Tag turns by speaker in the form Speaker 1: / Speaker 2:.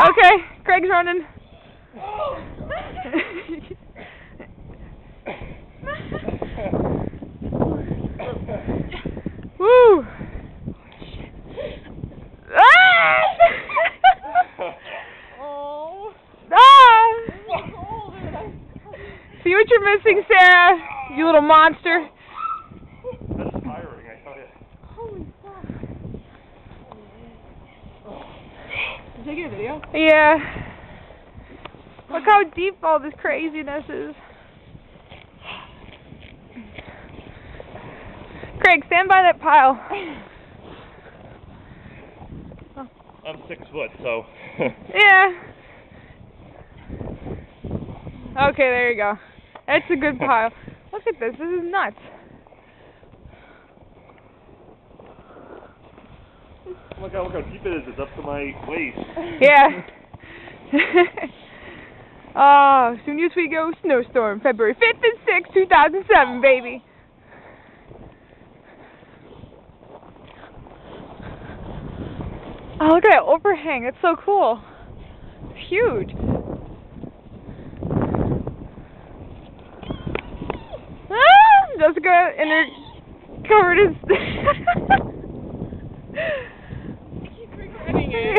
Speaker 1: Okay, Craig's running. Woo! Ah!
Speaker 2: Oh.
Speaker 1: Ah! See what you're missing, Sarah? You little monster.
Speaker 3: That's tiring, I tell you.
Speaker 2: Holy fuck. You taking a video?
Speaker 1: Yeah. Look how deep all this craziness is. Craig, stand by that pile.
Speaker 3: I'm 6 foot, so.
Speaker 1: Yeah. Okay, there you go. That's a good pile. Look at this. This is nuts.
Speaker 3: Look how deep it is. It's up to my waist.
Speaker 1: Yeah. Oh, soon as we go snowstorm, February 5th and 6th, 2007, baby. Oh, look at that overhang. It's so cool. It's huge. Ah, Jessica in her covered his.
Speaker 2: Keep regretting it.